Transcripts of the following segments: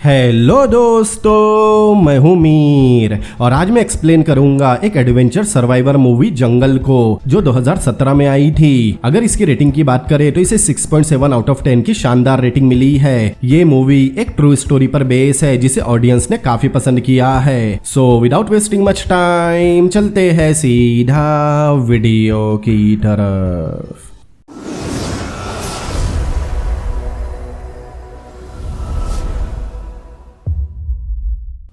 Hello दोस्तों, मैं हूं मीर और आज मैं एक्सप्लेन करूंगा एक एडवेंचर सर्वाइवर मूवी जंगल को जो 2017 में आई थी। अगर इसकी रेटिंग की बात करें तो इसे 6.7 आउट ऑफ 10 की शानदार रेटिंग मिली है। ये मूवी एक ट्रू स्टोरी पर बेस है जिसे ऑडियंस ने काफी पसंद किया है। So without wasting much time चलते हैं सीधा वीडियो की तरफ।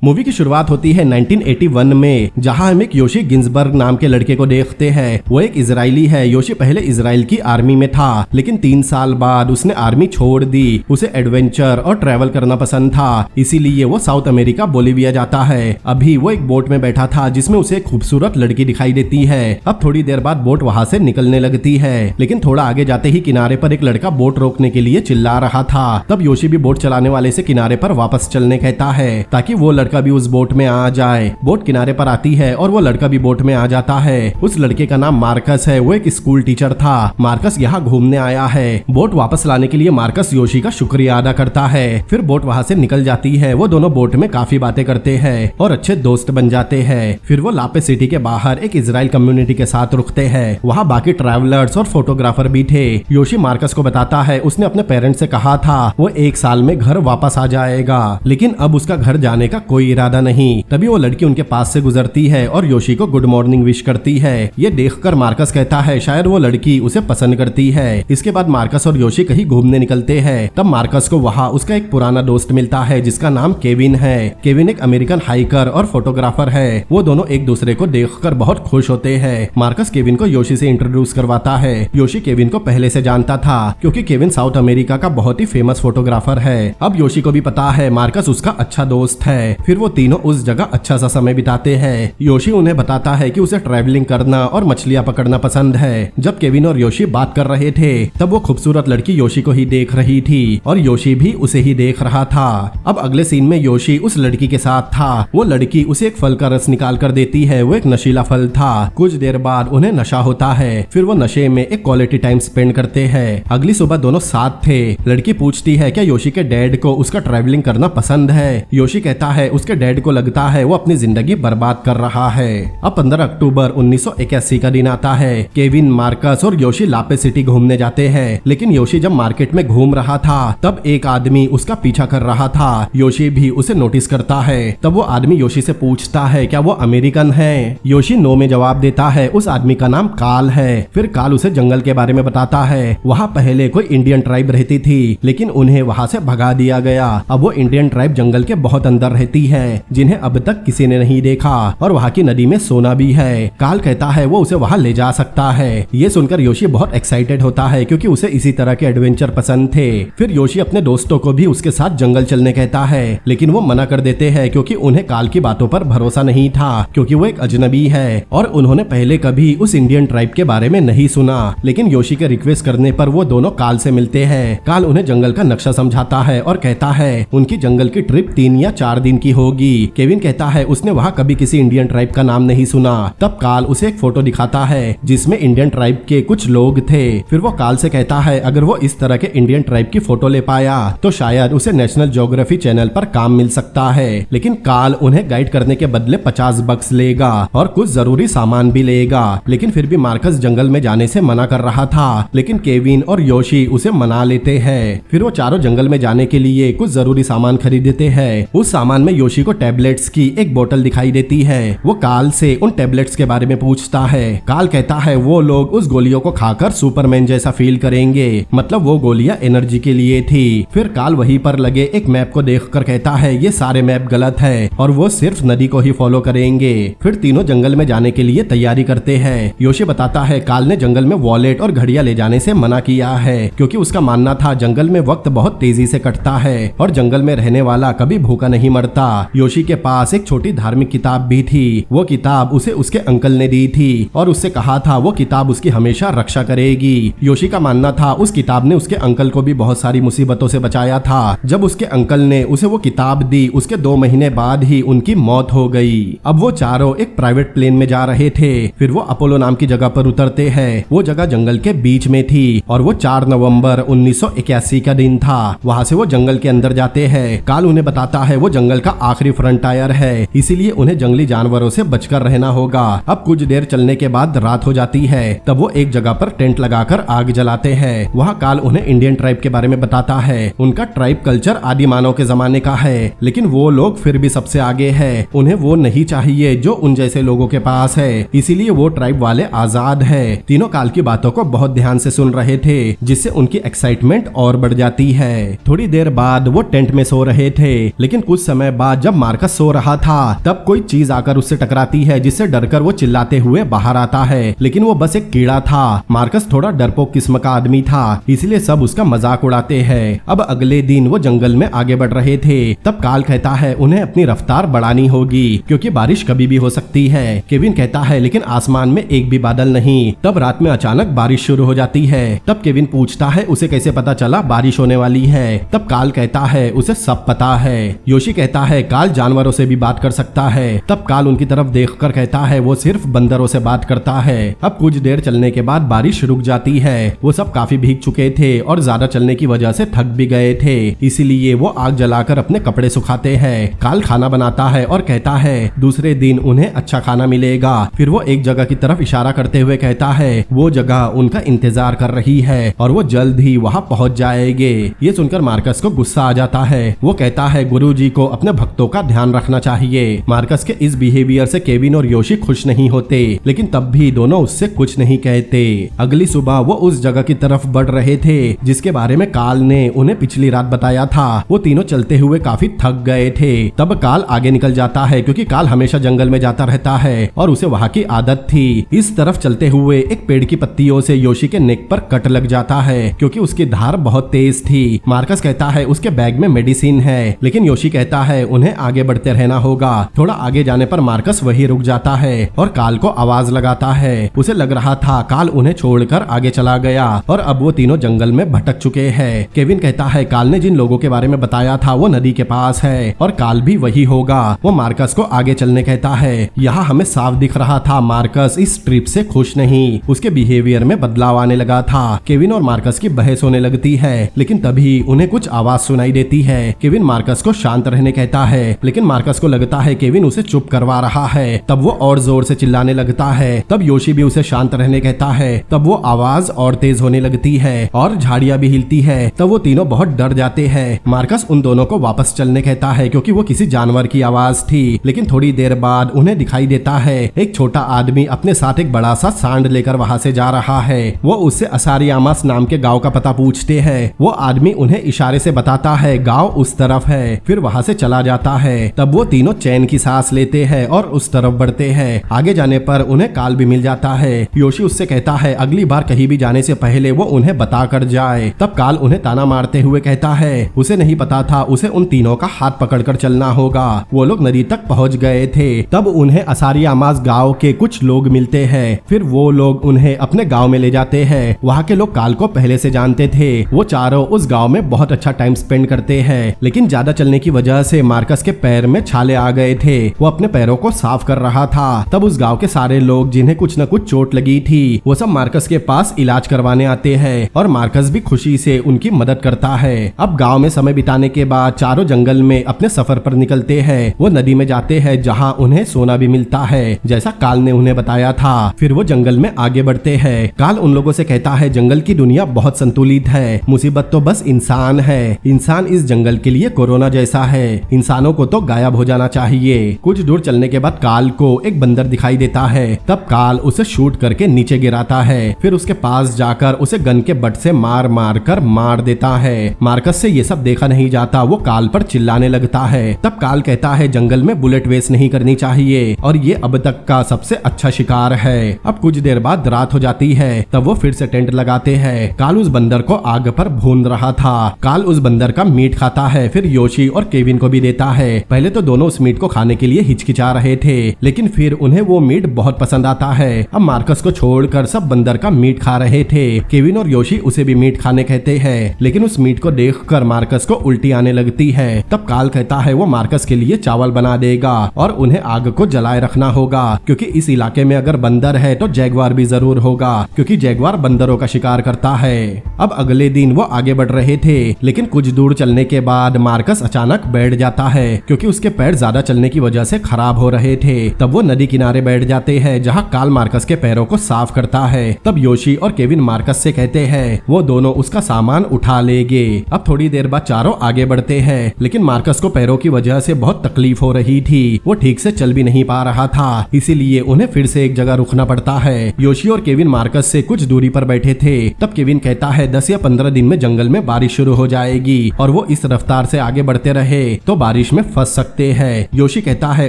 मूवी की शुरुआत होती है 1981 में, जहां हम एक योशी गिंजबर्ग नाम के लड़के को देखते हैं। वो एक इजरायली है। योशी पहले इजराइल की आर्मी में था, लेकिन 3 साल बाद उसने आर्मी छोड़ दी। उसे एडवेंचर और ट्रैवल करना पसंद था, इसीलिए वो साउथ अमेरिका बोलिविया जाता है। अभी वो एक बोट में बैठा था जिसमें उसे एक खूबसूरत लड़की दिखाई देती है। अब थोड़ी देर बाद बोट वहां से निकलने लगती है, लेकिन थोड़ा आगे जाते ही किनारे पर एक लड़का बोट रोकने के लिए चिल्ला रहा था। तब योशी भी बोट चलाने वाले से किनारे पर वापस चलने कहता है ताकि वो लड़का भी उस बोट में आ जाए। बोट किनारे पर आती है और वो लड़का भी बोट में आ जाता है। उस लड़के का नाम मार्कस है। वो एक स्कूल टीचर था। मार्कस यहाँ घूमने आया है। बोट वापस लाने के लिए मार्कस योशी का शुक्रिया अदा करता है। फिर बोट वहाँ से निकल जाती है। वो दोनों बोट में काफी बातें करते हैं और अच्छे दोस्त बन जाते हैं। फिर वो लापे सिटी के बाहर एक इजराइल कम्युनिटी के साथ रुकते हैं। वहाँ बाकी ट्रैवलर्स और फोटोग्राफर भी थे। योशी मार्कस को बताता है उसने अपने पेरेंट्स से कहा था वो 1 साल में घर वापस आ जाएगा, लेकिन अब उसका घर जाने का कोई इरादा नहीं। तभी वो लड़की उनके पास से गुजरती है और योशी को गुड मॉर्निंग विश करती है। ये देखकर मार्कस कहता है शायद वो लड़की उसे पसंद करती है। इसके बाद मार्कस और योशी कहीं घूमने निकलते हैं। तब मार्कस को वहाँ उसका एक पुराना दोस्त मिलता है जिसका नाम केविन है। केविन एक अमेरिकन हाइकर और फोटोग्राफर है। वो दोनों एक दूसरे को देखकर बहुत खुश होते हैं। मार्कस केविन को योशी से इंट्रोड्यूस करवाता है। योशी केविन को पहले से जानता था क्योंकि केविन साउथ अमेरिका का बहुत ही फेमस फोटोग्राफर है। अब योशी को भी पता है मार्कस उसका अच्छा दोस्त है। फिर वो तीनों उस जगह अच्छा सा समय बिताते हैं। योशी उन्हें बताता है कि उसे ट्रैवलिंग करना और मछलियां पकड़ना पसंद है। जब केविन और योशी बात कर रहे थे तब वो खूबसूरत लड़की योशी को ही देख रही थी और योशी भी उसे ही देख रहा था। अब अगले सीन में योशी उस लड़की के साथ था। वो लड़की उसे एक फल का रस निकाल कर देती है। वो एक नशीला फल था। कुछ देर बाद उन्हें नशा होता है। फिर वो नशे में एक क्वालिटी टाइम स्पेंड करते हैं। अगली सुबह दोनों साथ थे। लड़की पूछती है क्या योशी के डैड को उसका ट्रैवलिंग करना पसंद है। योशी कहता है उसके डैड को लगता है वो अपनी जिंदगी बर्बाद कर रहा है। अब 15 अक्टूबर 1981 का दिन आता है। केविन, मार्कस और योशी लापे सिटी घूमने जाते हैं, लेकिन योशी जब मार्केट में घूम रहा था तब एक आदमी उसका पीछा कर रहा था। योशी भी उसे नोटिस करता है। तब वो आदमी योशी से पूछता है क्या वो अमेरिकन है। योशी नो में जवाब देता है। उस आदमी का नाम काल है। फिर काल उसे जंगल के बारे में बताता है। वहाँ पहले कोई इंडियन ट्राइब रहती थी, लेकिन उन्हें वहाँ से भगा दिया गया। अब वो इंडियन ट्राइब जंगल के बहुत अंदर रहती है, जिन्हें अब तक किसी ने नहीं देखा, और वहाँ की नदी में सोना भी है। काल कहता है वो उसे वहाँ ले जा सकता है। ये सुनकर योशी बहुत एक्साइटेड होता है क्योंकि उसे इसी तरह के एडवेंचर पसंद थे। फिर योशी अपने दोस्तों को भी उसके साथ जंगल चलने कहता है, लेकिन वो मना कर देते हैं क्योंकि उन्हें काल की बातों पर भरोसा नहीं था, क्योंकि वो एक अजनबी है और उन्होंने पहले कभी उस इंडियन ट्राइब के बारे में नहीं सुना। लेकिन योशी के रिक्वेस्ट करने पर वो दोनों काल से मिलते हैं। काल उन्हें जंगल का नक्शा समझाता है और कहता है उनकी जंगल की ट्रिप 3 या 4 दिन की होगी। केविन कहता है उसने वहाँ कभी किसी इंडियन ट्राइब का नाम नहीं सुना। तब काल उसे एक फोटो दिखाता है जिसमें इंडियन ट्राइब के कुछ लोग थे। फिर वो काल से कहता है अगर वो इस तरह के इंडियन ट्राइब की फोटो ले पाया तो शायद उसे नेशनल ज्योग्राफी चैनल पर काम मिल सकता है। लेकिन काल उन्हें गाइड करने के बदले $50 लेगा और कुछ जरूरी सामान भी लेगा। लेकिन फिर भी मार्कस जंगल में जाने से मना कर रहा था, लेकिन केविन और योशी उसे मना लेते हैं। फिर वो चारों जंगल में जाने के लिए कुछ जरूरी सामान खरीदते हैं। उस सामान में योशी को टैबलेट्स की एक बोतल दिखाई देती है। वो काल से उन टैबलेट्स के बारे में पूछता है। काल कहता है वो लोग उस गोलियों को खाकर सुपरमैन जैसा फील करेंगे, मतलब वो गोलियां एनर्जी के लिए थी। फिर काल वहीं पर लगे एक मैप को देखकर कहता है ये सारे मैप गलत है और वो सिर्फ नदी को ही फॉलो करेंगे। फिर तीनों जंगल में जाने के लिए तैयारी करते हैं। योशी बताता है काल ने जंगल में वॉलेट और घड़ियां ले जाने से मना किया है क्योंकि उसका मानना था जंगल में वक्त बहुत तेजी से कटता है और जंगल में रहने वाला कभी भूखा नहीं मरता। योशी के पास एक छोटी धार्मिक किताब भी थी। वो किताब उसे उसके अंकल ने दी थी और उससे कहा था वो किताब उसकी हमेशा रक्षा करेगी। योशी का मानना था उस किताब ने उसके अंकल को भी बहुत सारी मुसीबतों से बचाया था। जब उसके अंकल ने उसे वो किताब दी, उसके 2 महीने बाद ही उनकी मौत हो गई। अब वो चारों एक प्राइवेट प्लेन में जा रहे थे। फिर वो अपोलो नाम की जगह पर उतरते हैं। वो जगह जंगल के बीच में थी और वो 4 नवंबर 1981 का दिन था। वहाँ से वो जंगल के अंदर जाते हैं। काल उन्हें बताता है वो जंगल का आखिरी फ्रंटायर है, इसीलिए उन्हें जंगली जानवरों से बचकर रहना होगा। अब कुछ देर चलने के बाद रात हो जाती है। तब वो एक जगह पर टेंट लगाकर आग जलाते हैं। वहाँ काल उन्हें इंडियन ट्राइब के बारे में बताता है। उनका ट्राइब कल्चर आदि मानव के जमाने का है, लेकिन वो लोग फिर भी सबसे आगे है। उन्हें वो नहीं चाहिए जो उन जैसे लोगों के पास है, इसीलिए वो ट्राइब वाले आजाद है। तीनों काल की बातों को बहुत ध्यान से सुन रहे थे, जिससे उनकी एक्साइटमेंट और बढ़ जाती है। थोड़ी देर बाद वो टेंट में सो रहे थे, लेकिन कुछ समय बाद जब मार्कस सो रहा था तब कोई चीज आकर उससे टकराती है, जिससे डरकर वो चिल्लाते हुए बाहर आता है। लेकिन वो बस एक कीड़ा था। मार्कस थोड़ा डरपोक किस्म का आदमी था, इसलिए सब उसका मजाक उड़ाते हैं। अब अगले दिन वो जंगल में आगे बढ़ रहे थे। तब काल कहता है उन्हें अपनी रफ्तार बढ़ानी होगी क्योंकि बारिश कभी भी हो सकती है। केविन कहता है लेकिन आसमान में एक भी बादल नहीं। तब रात में अचानक बारिश शुरू हो जाती है। तब केविन पूछता है उसे कैसे पता चला बारिश होने वाली है। तब काल कहता है उसे सब पता है। योशी कहता है काल जानवरों से भी बात कर सकता है। तब काल उनकी तरफ देखकर कहता है वो सिर्फ बंदरों से बात करता है। अब कुछ देर चलने के बाद बारिश रुक जाती है। वो सब काफी भीग चुके थे और ज्यादा चलने की वजह से थक भी गए थे, इसीलिए वो आग जलाकर अपने कपड़े सुखाते हैं। काल खाना बनाता है और कहता है दूसरे दिन उन्हें अच्छा खाना मिलेगा। फिर वो एक जगह की तरफ इशारा करते हुए कहता है वो जगह उनका इंतजार कर रही है और वो जल्द ही वहाँ पहुँच जाएंगे। ये सुनकर मार्कस को गुस्सा आ जाता है। वो कहता है गुरुजी को अपने भक्तों का ध्यान रखना चाहिए। मार्कस के इस बिहेवियर से केविन और योशी खुश नहीं होते, लेकिन तब भी दोनों उससे कुछ नहीं कहते। अगली सुबह वो उस जगह की तरफ बढ़ रहे थे जिसके बारे में काल ने उन्हें पिछली रात बताया था। वो तीनों चलते हुए काफी थक गए थे। तब काल आगे निकल जाता है क्योंकि काल हमेशा जंगल में जाता रहता है और उसे वहाँ की आदत थी। इस तरफ चलते हुए एक पेड़ की पत्तियों से योशी के नेक पर कट लग जाता है क्योंकि उसकी धार बहुत तेज थी। मार्कस कहता है उसके बैग में मेडिसिन है, लेकिन योशी कहता है उन्हें आगे बढ़ते रहना होगा। थोड़ा आगे जाने पर मार्कस वही रुक जाता है और काल को आवाज लगाता है। उसे लग रहा था काल उन्हें छोड़कर आगे चला गया और अब वो तीनों जंगल में भटक चुके हैं। केविन कहता है काल ने जिन लोगों के बारे में बताया था वो नदी के पास है और काल भी वही होगा। वो मार्कस को आगे चलने कहता है। यहाँ हमें साफ दिख रहा था मार्कस इस ट्रिप से खुश नहीं। उसके बिहेवियर में बदलाव आने लगा था। केविन और मार्कस की बहस होने लगती है, लेकिन तभी उन्हें कुछ आवाज सुनाई देती है। केविन मार्कस को शांत रहने कहता है, लेकिन मार्कस को लगता है केविन उसे चुप करवा रहा है। तब वो और जोर से चिल्लाने लगता है। तब योशी भी उसे शांत रहने कहता है। तब वो आवाज और तेज होने लगती है और झाड़ियां भी हिलती है। तब वो तीनों बहुत डर जाते हैं। मार्कस उन दोनों को वापस चलने कहता है क्योंकि वो किसी जानवर की आवाज थी। लेकिन थोड़ी देर बाद उन्हें दिखाई देता है एक छोटा आदमी अपने साथ एक बड़ा सा सांड लेकर वहाँ से जा रहा है। वो उससे असारियामास नाम के गांव का पता पूछते हैं। वो आदमी उन्हें इशारे से बताता है गांव उस तरफ है, फिर वहाँ से चला जाता है। तब वो तीनों चैन की सांस लेते हैं और उस तरफ बढ़ते हैं। आगे जाने पर उन्हें काल भी मिल जाता है। योशी उससे कहता है अगली बार कहीं भी जाने से पहले वो उन्हें बता कर जाए। तब काल उन्हें ताना मारते हुए कहता है उसे नहीं पता था उसे उन तीनों का हाथ पकड़कर चलना होगा। वो लोग नदी तक पहुंच गए थे। तब उन्हें असारियामास गांव के कुछ लोग मिलते हैं। फिर वो लोग उन्हें अपने गांव में ले जाते हैं। वहाँ के लोग काल को पहले से जानते थे। वो चारों उस गांव में बहुत अच्छा टाइम स्पेंड करते हैं, लेकिन ज्यादा चलने की वजह से मार्कस के पैर में छाले आ गए थे। वो अपने पैरों को साफ कर रहा था। तब उस गांव के सारे लोग जिन्हें कुछ न कुछ चोट लगी थी वो सब मार्कस के पास इलाज करवाने आते हैं और मार्कस भी खुशी से उनकी मदद करता है। अब गांव में समय बिताने के बाद चारों जंगल में अपने सफर पर निकलते हैं। वो नदी में जाते हैं जहाँ उन्हें सोना भी मिलता है, जैसा काल ने उन्हें बताया था। फिर वो जंगल में आगे बढ़ते हैं। काल उन लोगों से कहता है जंगल की दुनिया बहुत संतुलित है, मुसीबत तो बस इंसान है। इंसान इस जंगल के लिए कोरोना जैसा है। इंसानों को तो गायब हो जाना चाहिए। कुछ दूर चलने के बाद काल को एक बंदर दिखाई देता है। तब काल उसे शूट करके नीचे गिराता है। फिर उसके पास जाकर उसे गन के बट से मार मार कर मार देता है। मार्कस से ये सब देखा नहीं जाता। वो काल पर चिल्लाने लगता है। तब काल कहता है जंगल में बुलेट वेस्ट नहीं करनी चाहिए और ये अब तक का सबसे अच्छा शिकार है। अब कुछ देर बाद रात हो जाती है। तब वो फिर से टेंट लगाते हैं। काल उस बंदर को आग पर भून रहा था। काल उस बंदर का मीट खाता है, फिर योशी और केविन को भी देता देता है। पहले तो दोनों उस मीट को खाने के लिए हिचकिचा रहे थे, लेकिन फिर उन्हें वो मीट बहुत पसंद आता है। अब मार्कस को छोड़कर सब बंदर का मीट खा रहे थे। केविन और योशी उसे भी मीट खाने कहते हैं, लेकिन उस मीट को देखकर मार्कस को उल्टी आने लगती है। तब काल कहता है वो मार्कस के लिए चावल बना देगा और उन्हें आग को जलाए रखना होगा, क्योंकि इस इलाके में अगर बंदर है तो जैगवार भी जरूर होगा, क्योंकि जैगवार बंदरों का शिकार करता है। अब अगले दिन वो आगे बढ़ रहे थे, लेकिन कुछ दूर चलने के बाद मार्कस अचानक बैठ जाता है, क्योंकि उसके पैर ज्यादा चलने की वजह से खराब हो रहे थे। तब वो नदी किनारे बैठ जाते हैं, जहाँ काल मार्कस के पैरों को साफ करता है। तब योशी और केविन मार्कस से कहते हैं वो दोनों उसका सामान उठा लेंगे। अब थोड़ी देर बाद चारों आगे बढ़ते हैं, लेकिन मार्कस को पैरों की वजह से बहुत तकलीफ हो रही थी। वो ठीक से चल भी नहीं पा रहा था, इसीलिए उन्हें फिर से एक जगह रुकना पड़ता है। योशी और केविन मार्कस से कुछ दूरी पर बैठे थे। तब केविन कहता है 10 या 15 दिन में जंगल में बारिश शुरू हो जाएगी, और वो इस रफ्तार से आगे बढ़ते रहे तो बारिश में फंस सकते हैं। योशी कहता है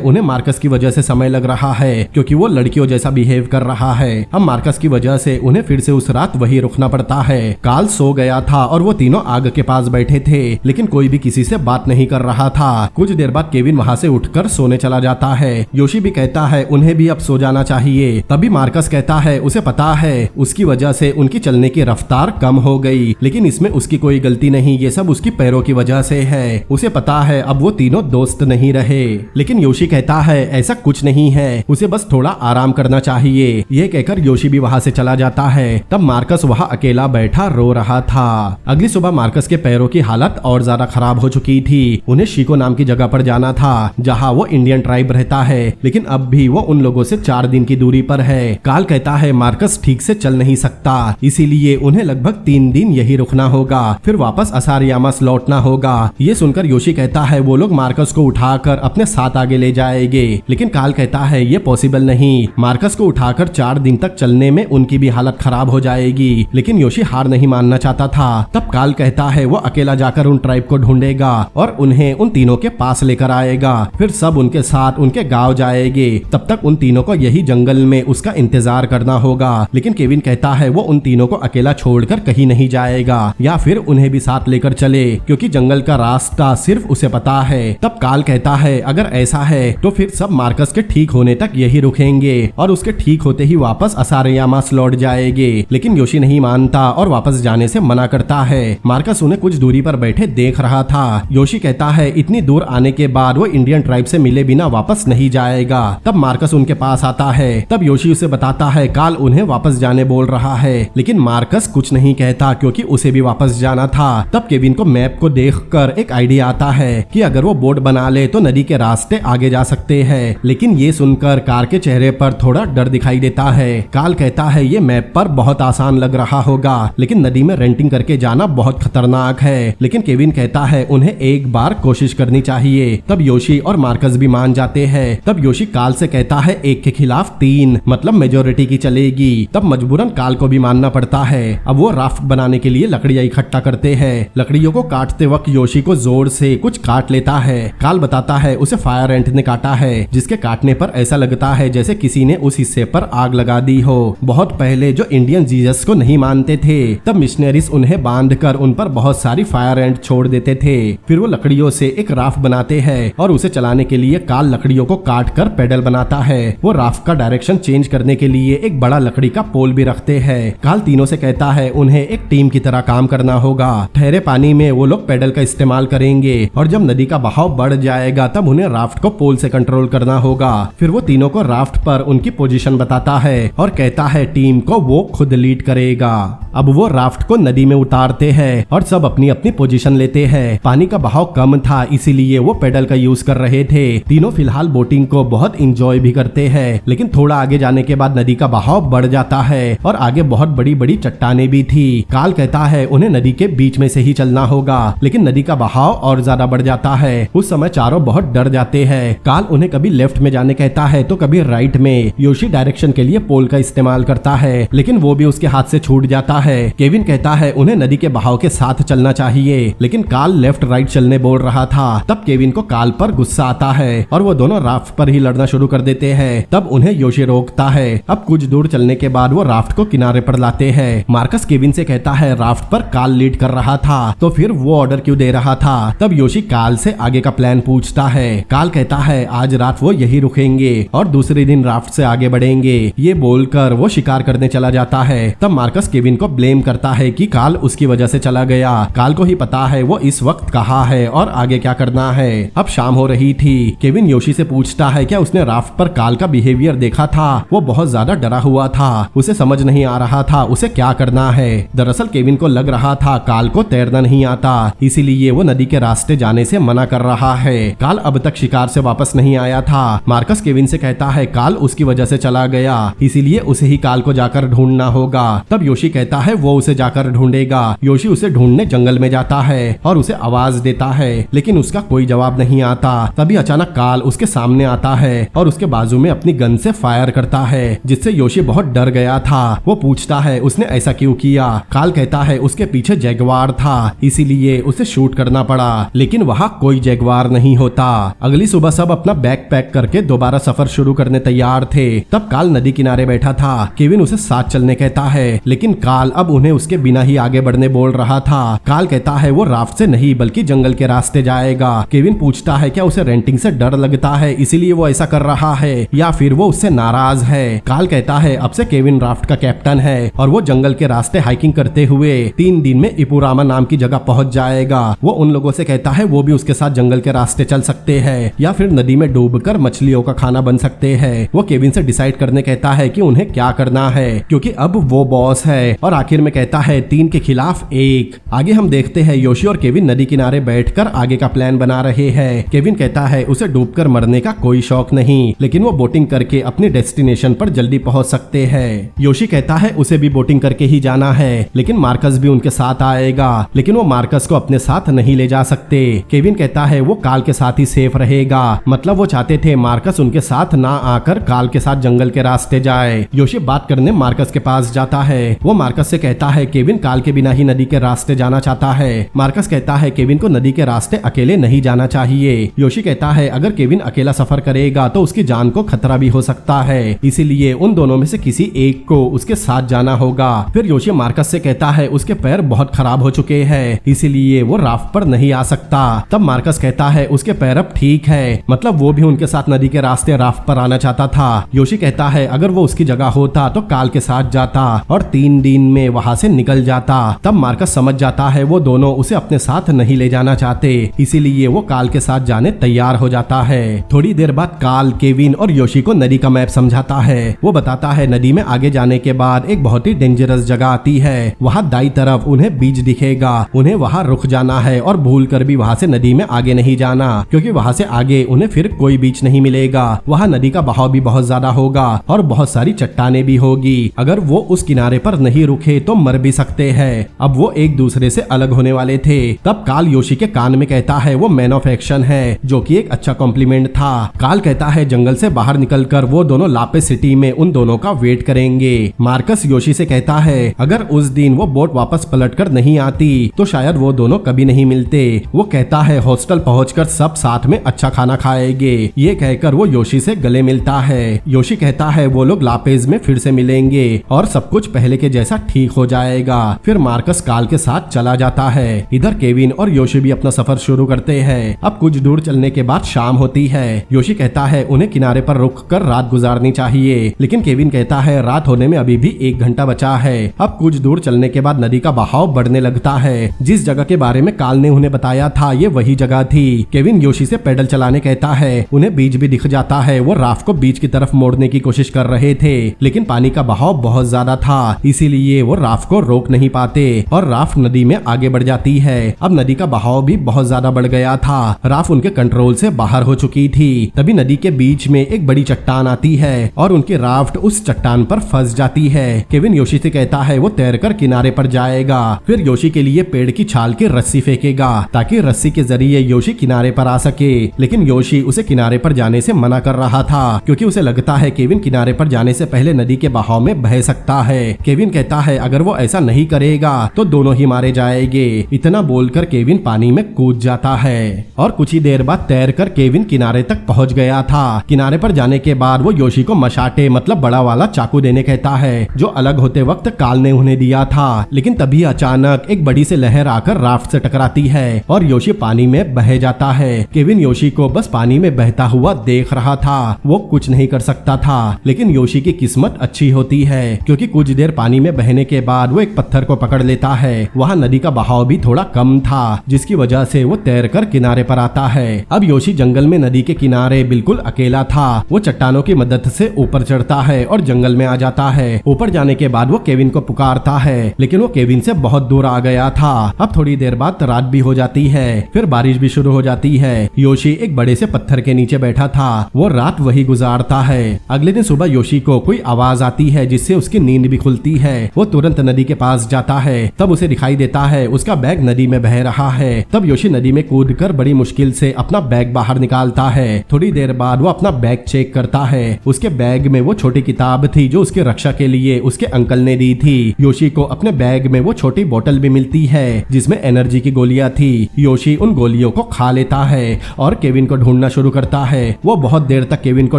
उन्हें मार्कस की वजह से समय लग रहा है, क्योंकि वो लड़कियों जैसा बिहेव कर रहा है। अब मार्कस की वजह से उन्हें फिर से उस रात वही रुकना पड़ता है। काल सो गया था और वो तीनों आग के पास बैठे थे, लेकिन कोई भी किसी से बात नहीं कर रहा था। कुछ देर बाद केविन वहाँ से उठकर सोने चला जाता है। योशी भी कहता है उन्हें भी अब सो जाना चाहिए। तभी मार्कस कहता है उसे पता है उसकी वजह से उनकी चलने की रफ्तार कम हो गई, लेकिन इसमें उसकी कोई गलती नहीं, ये सब उसकी पैरों की वजह से है। उसे पता है अब वो तीनों दोस्त नहीं रहे। लेकिन योशी कहता है ऐसा कुछ नहीं है, उसे बस थोड़ा आराम करना चाहिए। ये कहकर योशी भी वहाँ से चला जाता है। तब मार्कस वहाँ अकेला बैठा रो रहा था। अगली सुबह मार्कस के पैरों की हालत और ज्यादा खराब हो चुकी थी। उन्हें शिको नाम की जगह पर जाना था, जहाँ वो इंडियन ट्राइब रहता है, लेकिन अब भी वो उन लोगों से 4 दिन की दूरी पर है। काल कहता है मार्कस ठीक से चल नहीं सकता, इसीलिए उन्हें लगभग 3 दिन यही रुकना होगा, फिर वापस असारियामास लौटना होगा। ये सुनकर योशी कहता है वो लोग मार्कस को उठाकर अपने साथ आगे ले जाएंगे, लेकिन काल कहता है ये पॉसिबल नहीं। मार्कस को उठाकर 4 दिन तक चलने में उनकी भी हालत खराब हो जाएगी, लेकिन योशी हार नहीं मानना चाहता था। तब काल कहता है वो अकेला जाकर उन ट्राइब को ढूंढेगा और उन्हें उन तीनों के पास लेकर आएगा, फिर सब उनके साथ उनके गांव जाएंगे। तब तक उन तीनों को यही जंगल में उसका इंतजार करना होगा। लेकिन केविन कहता है वो उन तीनों को अकेला छोड़कर कहीं नहीं जाएगा, या फिर उन्हें भी साथ लेकर चले, क्योंकि जंगल का रास्ता सिर्फ उसे पता है। तब काल कहता है अगर ऐसा है तो फिर सब मार्कस के ठीक होने तक यही रुकेंगे और उसके ठीक होते ही वापस असारियामास लौट जाएंगे। लेकिन योशी नहीं मानता और वापस जाने से मना करता है। मार्कस उन्हें कुछ दूरी पर बैठे देख रहा था। योशी कहता है इतनी दूर आने के बाद वो इंडियन ट्राइब से मिले बिना वापस नहीं जाएगा। तब मार्कस उनके पास आता है। तब योशी उसे बताता है काल उन्हें वापस जाने बोल रहा है, लेकिन मार्कस कुछ नहीं कहता, क्योंकि उसे भी वापस जाना था। तब केविन को मैप को देखकर एक आइडिया आता है कि अगर वो बोट बना ले तो नदी के रास्ते आगे जा सकते हैं। लेकिन ये सुनकर कार के चेहरे पर थोड़ा डर दिखाई देता है। काल कहता है ये मैप पर बहुत आसान लग रहा होगा, लेकिन नदी में रेंटिंग करके जाना बहुत खतरनाक है। लेकिन केविन कहता है उन्हें एक बार कोशिश करनी चाहिए। तब योशी और मार्कस भी मान जाते हैं। तब योशी काल से कहता है 1 के खिलाफ 3, मतलब मेजोरिटी की चलेगी। तब मजबूरन काल को भी मानना पड़ता है। अब वो राफ्ट बनाने के लिए लकड़ियां इकट्ठा करते हैं। लकड़ियों को काटते वक्त योशी को जोर से कुछ काट लेता है। काल बताता है उसे फायर एंट ने काटा है, जिसके काटने पर ऐसा लगता है जैसे किसी ने उस हिस्से पर आग लगा दी हो। बहुत पहले जो इंडियन जीसस को नहीं मानते थे, तब मिशनरीज उन्हें बांधकर उन पर बहुत सारी फायर एंट छोड़ देते थे। फिर वो लकड़ियों से एक राफ्ट बनाते हैं और उसे चलाने के लिए काल लकड़ियों को काट कर पेडल बनाता है। वो राफ्ट का डायरेक्शन चेंज करने के लिए एक बड़ा लकड़ी का पोल भी रखते हैं। काल तीनों से कहता है उन्हें एक टीम की तरह काम करना होगा। ठहरे पानी में वो लोग पेडल का इस्तेमाल करेंगे, और जब नदी का बहाव बढ़ जाएगा तब उन्हें राफ्ट को पोल से कंट्रोल करना होगा। फिर वो तीनों को राफ्ट पर उनकी पोजीशन बताता है और कहता है टीम को वो खुद लीड करेगा। अब वो राफ्ट को नदी में उतारते हैं और सब अपनी अपनी पोजीशन लेते हैं। पानी का बहाव कम था, इसीलिए वो पेडल का यूज कर रहे थे। तीनों फिलहाल बोटिंग को बहुत इंजॉय भी करते हैं, लेकिन थोड़ा आगे जाने के बाद नदी का बहाव बढ़ जाता है और आगे बहुत बड़ी बड़ी चट्टाने भी थी। काल कहता है उन्हें नदी के बीच में से ही चलना होगा, लेकिन नदी का बहाव और ज्यादा बढ़ जाता है। उस समय चारों बहुत डर जाते हैं। काल उन्हें कभी लेफ्ट में जाने कहता है तो कभी राइट में। योशी डायरेक्शन के लिए पोल का इस्तेमाल करता है, लेकिन वो भी उसके हाथ से छूट जाता है। केविन कहता है उन्हें नदी के बहाव के साथ चलना चाहिए, लेकिन काल लेफ्ट राइट चलने बोल रहा था। तब केविन को काल पर गुस्सा आता है और वो दोनों राफ्ट पर ही लड़ना शुरू कर देते हैं। तब उन्हें योशी रोकता है। अब कुछ दूर चलने के बाद वो राफ्ट को किनारे पर लाते हैं। मार्कस केविन से कहता है राफ्ट पर काल लीड कर रहा था, तो फिर वो ऑर्डर क्यों दे रहा था। तब योशी काल से आगे का प्लान पूछता है। काल कहता है आज रात वो यही रुकेंगे और दूसरे दिन राफ्ट से आगे बढ़ेंगे। ये बोलकर वो शिकार करने चला जाता है। तब मार्कस केविन को ब्लेम करता है कि काल उसकी वजह से चला गया। काल को ही पता है वो इस वक्त कहाँ है और आगे क्या करना है। अब शाम हो रही थी। केविन योशी से पूछता है क्या उसने राफ्ट पर काल का बिहेवियर देखा था। वो बहुत ज्यादा डरा हुआ था, उसे समझ नहीं आ रहा था उसे क्या करना है। दरअसल केविन को लग रहा था काल को तैरना नहीं आता, इसीलिए वो नदी के रास्ते जाने से मना कर रहा है। काल अब तक शिकार से वापस नहीं आया था। मार्कस केविन से कहता है काल उसकी वजह से चला गया, इसीलिए उसे ही काल को जाकर ढूंढना होगा। तब योशी कहता है वो उसे जाकर ढूंढेगा। योशी उसे ढूंढने जंगल में जाता है और उसे आवाज देता है, लेकिन उसका कोई जवाब नहीं आता। तभी अचानक काल उसके सामने आता है और उसके बाजू में अपनी गन से फायर करता है, जिससे योशी बहुत डर गया था। वो पूछता है उसने ऐसा क्यों किया। काल कहता है उसके पीछे जैगवार था, इसीलिए उसे शूट करना पड़ा, लेकिन वहाँ कोई जैगवार नहीं होता। अगली सुबह सब अपना बैग पैक करके दोबारा सफर शुरू करने तैयार थे। तब काल नदी किनारे बैठा था। केविन उसे साथ चलने कहता है, लेकिन काल अब उन्हें उसके बिना ही आगे बढ़ने बोल रहा था। काल कहता है वो राफ्ट से नहीं बल्कि जंगल के रास्ते जाएगा। केविन पूछता है क्या उसे रेंटिंग से डर लगता है इसीलिए वो ऐसा कर रहा है, या फिर वो उससे नाराज है। काल कहता है अब से केविन राफ्ट का कैप्टन है और वो जंगल के रास्ते हाइकिंग करते हुए 3 दिन में इपुरामा नाम की जगह पहुंच जाएगा। वो उन लोगों से कहता है वो भी उसके साथ जंगल के रास्ते चल सकते हैं या फिर नदी में डूबकर मछलियों का खाना बन सकते हैं। वो केविन से डिसाइड करने कहता है कि उन्हें क्या करना है, क्योंकि अब वो बॉस है। और आखिर में कहता है 3 के खिलाफ 1। आगे हम देखते हैं योशी और केविन नदी किनारे बैठकर आगे का प्लान बना रहे हैं। केविन कहता है उसे डूबकर मरने का कोई शौक नहीं, लेकिन वो बोटिंग करके अपनी डेस्टिनेशन पर जल्दी पहुंच सकते हैं। योशी कहता है उसे भी बोटिंग करके ही जाना है, लेकिन मार्कस भी उनके साथ आएगा, लेकिन वो मार्कस को अपने साथ नहीं ले जा सकते। केविन कहता है वो काल के साथ ही सेफ रहेगा, मतलब वो चाहते थे मार्कस उनके साथ ना आकर काल के साथ जंगल के रास्ते जाए। योशी बात करने मार्कस के पास जाता है। वो मार्कस से कहता है केविन काल के बिना ही नदी के रास्ते जाना चाहता है। मार्कस कहता है केविन को नदी के रास्ते अकेले नहीं जाना चाहिए। योशी कहता है अगर केविन अकेला सफर करेगा तो उसकी जान को खतरा भी हो सकता है, इसीलिए उन दोनों में से किसी एक को उसके साथ जाना होगा। फिर योशी मार्कस से कहता है उसके पैर बहुत खराब हो चुके हैं, इसीलिए वो राफ्ट पर नहीं आ सकता। तब मार्कस कहता है उसके पैर अब ठीक है, मतलब वो भी उनके साथ नदी के रास्ते राफ्ट पर आना चाहता था। योशी कहता है अगर वो उसकी जगह होता तो काल के साथ जाता और 3 दिन में वहाँ से निकल जाता। तब मार्कस समझ जाता है वो दोनों उसे अपने साथ नहीं ले जाना चाहते, इसीलिए वो काल के साथ जाने तैयार हो जाता है। थोड़ी देर बाद काल केविन और योशी को नदी का मैप समझाता है। वो बताता है नदी में आगे जाने के बाद एक बहुत ही डेंजरस जगह आती है। वहाँ दाई तरफ उन्हें बीच दिखेगा, उन्हें वहाँ रुक जाना है और भूल कर भी वहाँ से नदी में आगे नहीं जाना, क्योंकि वहाँ से आगे उन्हें फिर कोई बीच नहीं मिलेगा। वहाँ नदी का बहाव भी बहुत ज्यादा होगा और बहुत सारी चट्टाने भी होगी। अगर वो उस किनारे पर नहीं रुके तो मर भी सकते हैं। अब वो एक दूसरे से अलग होने वाले थे। तब काल योशी के कान में कहता है वो मैन ऑफ एक्शन है, जो कि एक अच्छा कॉम्प्लीमेंट था। काल कहता है जंगल से बाहर निकलकर वो दोनों लापे सिटी में उन दोनों का वेट करेंगे। मार्कस योशी से कहता है अगर उस दिन वो बोट वापस पलटकर नहीं आती तो शायद वो दोनों कभी नहीं मिलते। वो कहता है हॉस्टल पहुंचकर सब साथ में अच्छा खाना खाएंगे। ये कहकर वो योशी से गले मिलता है। योशी कहता है वो लोग लापेज में फिर से मिलेंगे और सब कुछ पहले के जैसा ठीक हो जाएगा। फिर मार्कस काल के साथ चला जाता है। इधर केविन और योशी भी अपना सफर शुरू करते हैं। अब कुछ दूर चलने के बाद शाम होती है। योशी कहता है उन्हें किनारे पर रुककर रात गुजारनी चाहिए, लेकिन केविन कहता है रात होने में अभी भी 1 घंटा बचा है। अब कुछ दूर चलने के बाद नदी का बहाव बढ़ने लगता है। जिस जगह के बारे में काल ने उन्हें बताया था ये वही जगह थी। केविन योशी से पैडल चलाने कहता है। उन्हें बीच भी दिख जाता है। वो राफ्ट को बीच की तरफ मोड़ने की कोशिश कर रहे थे, लेकिन पानी का बहाव बहुत ज्यादा था, इसीलिए वो राफ्ट को रोक नहीं पाते और राफ्ट नदी में आगे बढ़ जाती है। अब नदी का बहाव भी बहुत ज्यादा बढ़ गया था। राफ्ट उनके कंट्रोल से बाहर हो चुकी थी। तभी नदी के बीच में एक बड़ी चट्टान आती है और उनकी राफ्ट उस चट्टान पर फंस जाती है। केविन योशी से कहता है वो तैरकर किनारे पर जाएगा। फिर योशी के लिए पेड़ की छाल की रस्सी फेंकेगा ताकि रस्सी के जरिए योशी किनारे पर आ सके, लेकिन योशी उसे किनारे पर जाने से मना कर रहा था, क्योंकि उसे लगता है केविन किनारे पर जाने से पहले नदी के बहाव में बह सकता है। केविन कहता है अगर वो ऐसा नहीं करेगा तो दोनों ही मारे जाएंगे। इतना बोलकर केविन पानी में कूद जाता है और कुछ ही देर बाद तैरकर केविन किनारे तक पहुंच गया था। किनारे पर जाने के बाद वो योशी को मशाटे मतलब बड़ा वाला चाकू देने कहता है, जो अलग होते वक्त काल ने उन्हें दिया था। लेकिन तभी अचानक एक बड़ी सी लहर आकर राफ्ट से टकराती है और योशी पानी में बैग बह जाता है। केविन योशी को बस पानी में बहता हुआ देख रहा था, वो कुछ नहीं कर सकता था। लेकिन योशी की किस्मत अच्छी होती है क्योंकि कुछ देर पानी में बहने के बाद वो एक पत्थर को पकड़ लेता है। वहाँ नदी का बहाव भी थोड़ा कम था, जिसकी वजह से वो तैरकर किनारे पर आता है। अब योशी जंगल में नदी के किनारे बिल्कुल अकेला था। वो चट्टानों की मदद से ऊपर चढ़ता है और जंगल में आ जाता है। ऊपर जाने के बाद वो केविन को पुकारता है, लेकिन वो केविन से बहुत दूर आ गया था। अब थोड़ी देर बाद रात भी हो जाती है, फिर बारिश भी शुरू हो जाती है। योशी एक बड़े से पत्थर के नीचे बैठा था, वो रात वही गुजारता है। अगले दिन सुबह योशी को कोई आवाज आती है जिससे उसकी नींद भी खुलती है। वो तुरंत नदी के पास जाता है, तब उसे दिखाई देता है उसका बैग नदी में बह रहा है। तब योशी नदी में कूदकर बड़ी मुश्किल से अपना बैग बाहर निकालता है। थोड़ी देर बाद वो अपना बैग चेक करता है। उसके बैग में वो छोटी किताब थी जो उसकी रक्षा के लिए उसके अंकल ने दी थी। योशी को अपने बैग में वो छोटी बोतल भी मिलती है जिसमें एनर्जी की गोलियां थी। योशी उन गोलियों को खा लेता है और केविन को ढूंढना शुरू करता है। वो बहुत देर तक केविन को